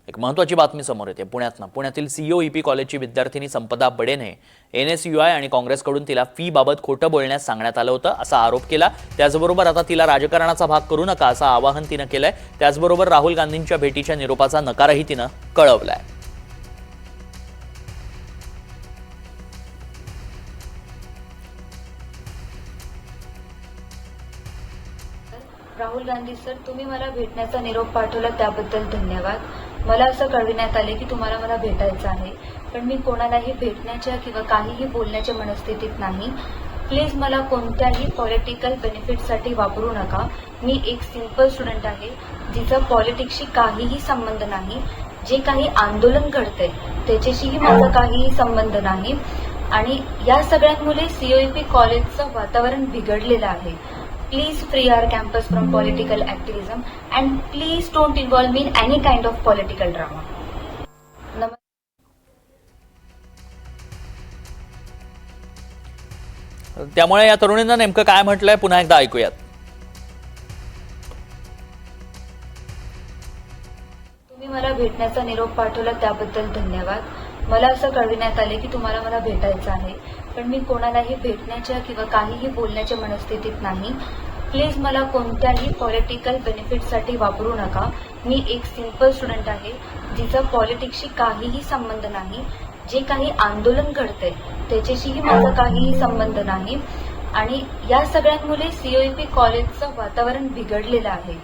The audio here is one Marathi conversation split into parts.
एक महत्त्वाची बातमी समोर येते पुण्यातील सीओईपी कॉलेजची विद्यार्थिनी संपदा बडेने एनएसयूआय आणि काँग्रेसकडून तिला फी बाबत खोटं बोलण्यास सांगण्यात आलं होतं असा आरोप केला। त्याचबरोबर आता तिला राजकारणाचा भाग करू नका असं आवाहन तिनं केलंय। त्याचबरोबर राहुल गांधींच्या भेटीच्या निरोपाचा नकारही तिनं कळवलाय। राहुल गांधी सर, तुम्ही मला भेटण्याचा निरोप पाठवला त्याबद्दल धन्यवाद। मला असं कळविण्यात आले की तुम्हाला मला भेटायचं आहे, पण मी कोणालाही भेटण्याच्या किंवा काहीही बोलण्याच्या मनस्थितीत नाही। प्लीज मला कोणत्याही पॉलिटिकल बेनिफिटसाठी वापरू नका। मी एक सिंपल स्टुडंट आहे जिचा पॉलिटिक्सशी काहीही संबंध नाही। जे काही आंदोलन घडतंय त्याच्याशीही माझा काहीही संबंध नाही आणि या सगळ्यांमुळे सीओईपी कॉलेजचं वातावरण बिघडलेलं आहे। Please free our campus from political activism and please don't involve me in any kind of political drama. त्यामुळे या तरुणींना नेमकं काय म्हटलंय पुन्हा एकदा ऐकूयात। तुम्ही मला भेटण्याचा निरोप पाठवला त्याबद्दल धन्यवाद। मला असं कळविण्यात आले की तुम्हाला मला भेटायचं आहे, पण मी कोणालाही भेटण्याच्या किंवा काहीही बोलण्याच्या मनस्थितीत नाही। प्लीज मला कोणत्याही पॉलिटिकल बेनिफिटसाठी वापरू नका। मी एक सिंपल स्टुडंट आहे जिचा पॉलिटिक्सशी काहीही संबंध नाही। जे काही आंदोलन घडतंय त्याच्याशीही माझा काहीही संबंध नाही आणि या सगळ्यांमुळे सीओईपी कॉलेजचं वातावरण बिघडलेलं आहे।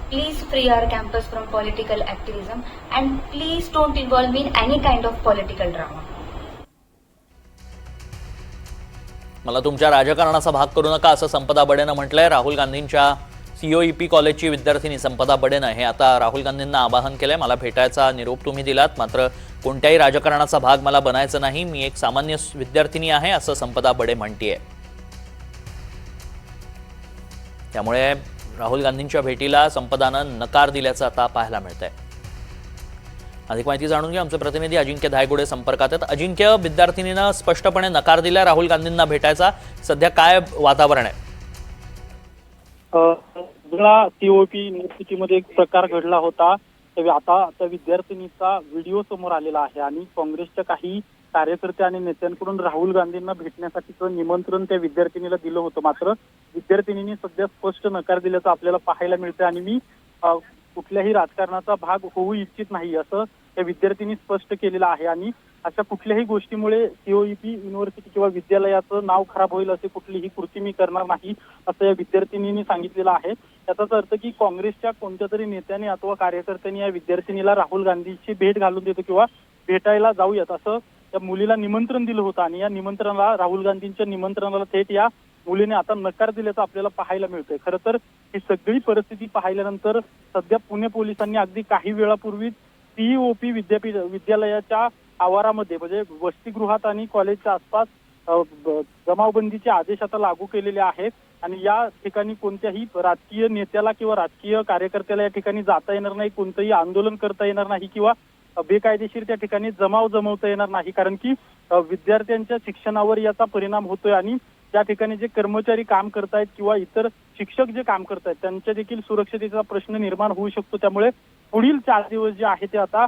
Please free our campus from political activism and please don't involve me in any kind of political drama. मला तुमच्या राजकारणाचा भाग करू नका असं संपदा बडेनं म्हटलंय। राहुल गांधींच्या सीओईपी कॉलेजची विद्यार्थिनी संपदा बडेनं हे आता राहुल गांधींना आवाहन केलंय। मला भेटायचा निरोप तुम्ही दिलात, मात्र कोणत्याही राजकारणाचा भाग मला बनायचं नाही। मी एक सामान्य विद्यार्थिनी आहे असं संपदा बडे म्हणतीये। त्यामुळे राहुल गांधींच्या भेटीला संपदानं नकार दिल्याचं आता पाहायला मिळतंय। अधिक माहिती जाणून घ्या, आमचे प्रतिनिधी अजिंक्य धायगुडे संपर्कात आहेत। अजिंक्य, विद्यार्थिनीनं स्पष्टपणे नकार दिला राहुल गांधींना भेटायचा, सध्या काय वातावरण आहे? सीओपी युनिव्हर्सिटीमध्ये एक प्रकार घडला होता, आता त्या विद्यार्थिनीचा व्हिडिओ समोर आलेला आहे आणि काँग्रेसच्या काही कार्यकर्ते आणि नेत्यांकडून राहुल गांधींना भेटण्यासाठीचं निमंत्रण त्या विद्यार्थिनीला दिलं होतं। मात्र विद्यार्थिनीने सध्या स्पष्ट नकार दिल्याचं आपल्याला पाहायला मिळतं आणि मी कुठल्याही राजकारणाचा भाग होऊ इच्छित नाही असं त्या विद्यार्थ्यांनी स्पष्ट केलेलं आहे आणि अशा कुठल्याही गोष्टीमुळे सीओईपी युनिव्हर्सिटी किंवा विद्यालयाचं नाव खराब होईल अशी कुठलीही कृती मी करणार नाही असं या विद्यार्थिनींनी सांगितलेलं आहे। याचाच अर्थ की काँग्रेसच्या कोणत्या तरी नेत्याने अथवा कार्यकर्त्यांनी या विद्यार्थिनीला राहुल गांधींची भेट घालून देतो किंवा भेटायला जाऊयात असं त्या मुलीला निमंत्रण दिलं होतं आणि या निमंत्रणाला, राहुल गांधींच्या निमंत्रणाला थेट या मुलीने आता नकार दिल्याचं आपल्याला पाहायला मिळतंय। खरं तर ही सगळी परिस्थिती पाहिल्यानंतर सध्या पुणे पोलिसांनी अगदी काही वेळापूर्वी सीओपी विद्यालयाच्या आवारामध्ये म्हणजे वसतिगृहात आणि कॉलेजच्या आसपास जमावबंदीचे आदेश आता लागू केलेले आहेत आणि या ठिकाणी कोणत्याही राजकीय नेत्याला किंवा राजकीय कार्यकर्त्याला या ठिकाणी जाता येणार नाही, कोणतंही आंदोलन करता येणार नाही किंवा बेकायदेशीर त्या ठिकाणी जमाव जमवता येणार नाही, कारण की विद्यार्थ्यांच्या शिक्षणावर याचा परिणाम होतोय आणि त्या ठिकाणी जे कर्मचारी काम करतायत किंवा इतर शिक्षक जे काम करतायत त्यांच्या देखील सुरक्षतेचा प्रश्न निर्माण होऊ शकतो। त्यामुळे पुढील 4 दिवस जे आहे ते आता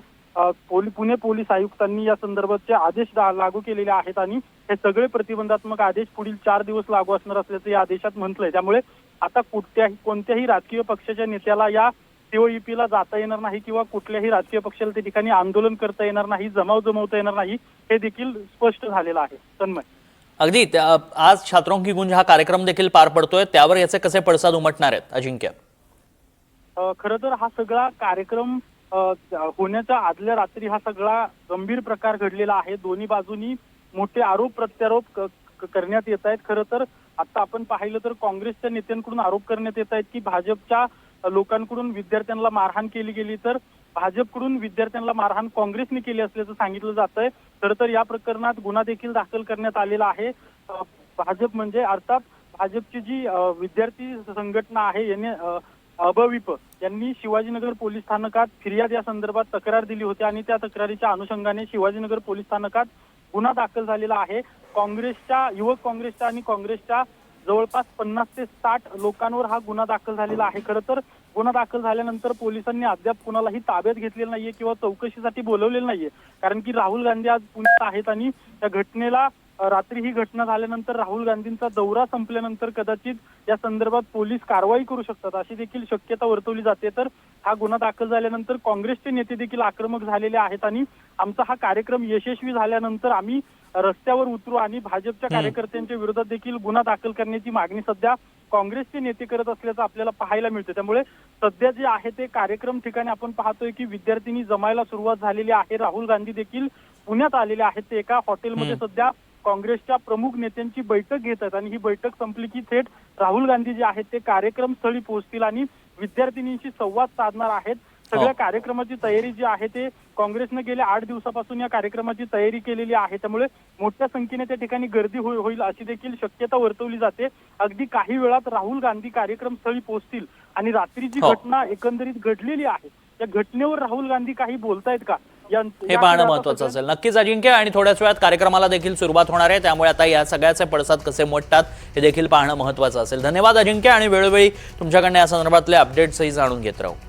पुणे पोलीस आयुक्तांनी या संदर्भाचे आदेश लागू केलेले आहेत आणि हे सगळे प्रतिबंधात्मक आदेश पुढील 4 दिवस लागू असणार असल्याचं या आदेशात म्हटलंय। त्यामुळे आता कोणत्याही राजकीय पक्षाच्या नेत्याला या सीओईपीला जाता येणार नाही किंवा कुठल्याही राजकीय पक्षाला त्या ठिकाणी आंदोलन करता येणार नाही, जमाव जमवता येणार नाही, हे देखील स्पष्ट झालेलं आहे। तन्मय, अगदी आज छात्रों की गुंज हा कार्यक्रम देखील पार पडतोय, त्यावर याचे कसे पडसाद उमटणार आहेत अजिंक्य? खरं तर हा सगळा कार्यक्रम होण्याच्या आदल्या रात्री हा सगळा गंभीर प्रकार घडलेला आहे। दोन्ही बाजूनी मोठे आरोप प्रत्यारोप करण्यात येत आहेत। खरं तर आता आपण पाहिलं तर काँग्रेसच्या नेत्यांकडून आरोप करण्यात येत आहेत की भाजपच्या लोकांकडून विद्यार्थ्यांना मारहाण केली गेली, तर भाजपकडून विद्यार्थ्यांना मारहाण काँग्रेसने केली असल्याचं सांगितलं जात आहे। खरं तर या प्रकरणात गुन्हा देखील दाखल करण्यात आलेला आहे। भाजप म्हणजे अर्थात भाजपची जी विद्यार्थी संघटना आहे याने अबविप यांनी शिवाजीनगर पोलीस स्थानकात फिर्याद या संदर्भात तक्रार दिली होती आणि त्या तक्रारीच्या अनुषंगाने शिवाजीनगर पोलीस स्थानकात गुन्हा दाखल झालेला आहे। युवक काँग्रेसच्या आणि काँग्रेसच्या जवळपास 50 ते 60 लोकांवर हा गुन्हा दाखल झालेला आहे। खरं तर गुन्हा दाखल झाल्यानंतर पोलिसांनी अद्याप कुणालाही ताब्यात घेतलेलं नाहीये किंवा चौकशीसाठी बोलवलेलं नाहीये, कारण की राहुल गांधी आज पुण्यात आहेत आणि त्या घटनेला रात्री ही घटना झाल्यानंतर राहुल गांधींचा दौरा संपल्यानंतर कदाचित या संदर्भात पोलीस कारवाई करू शकतात अशी देखील शक्यता वर्तवली जाते। तर हा गुन्हा दाखल झाल्यानंतर काँग्रेसचे नेते देखील आक्रमक झालेले आहेत आणि आमचा हा कार्यक्रम यशस्वी झाल्यानंतर आम्ही रस्त्यावर उतरू आणि भाजपच्या कार्यकर्त्यांच्या विरोधात देखील गुन्हा दाखल करण्याची मागणी सध्या काँग्रेसचे नेते करत असल्याचं आपल्याला पाहायला मिळतं। त्यामुळे सध्या जे आहे ते कार्यक्रम ठिकाणी आपण पाहतोय की विद्यार्थ्यांनी जमायला सुरुवात झालेली आहे। राहुल गांधी देखील पुण्यात आलेले आहेत, ते एका हॉटेलमध्ये सध्या काँग्रेसच्या प्रमुख नेत्यांची बैठक घेत आहेत आणि ही बैठक संपली की थेट राहुल गांधी जे आहेत ते कार्यक्रम स्थळी पोहोचतील आणि विद्यार्थिनींशी संवाद साधणार आहेत। सगळ्या कार्यक्रमाची तयारी जी आहे ते काँग्रेसने गेल्या 8 दिवसापासून या कार्यक्रमाची तयारी केलेली आहे, त्यामुळे मोठ्या संख्येने त्या ठिकाणी गर्दी होईल अशी देखील शक्यता वर्तवली जाते। अगदी काही वेळात राहुल गांधी कार्यक्रम स्थळी पोहोचतील आणि रात्री जी घटना एकंदरीत घडलेली आहे त्या घटनेवर राहुल गांधी काही बोलतायत का हे पाहणं महत्त्वाचं असेल। नक्कीच अजिंक्य, आणि थोड्याच वेळात कार्यक्रमाला देखील सुरुवात होणार आहे, त्यामुळे आता या सगळ्याचे पडसाद कसे मोडतात हे देखील पाहणं महत्त्वाचं असेल। धन्यवाद अजिंक्य, आणि वेळोवेळी तुमच्याकडनं या संदर्भातले अपडेट्सही जाणून घेत राहू।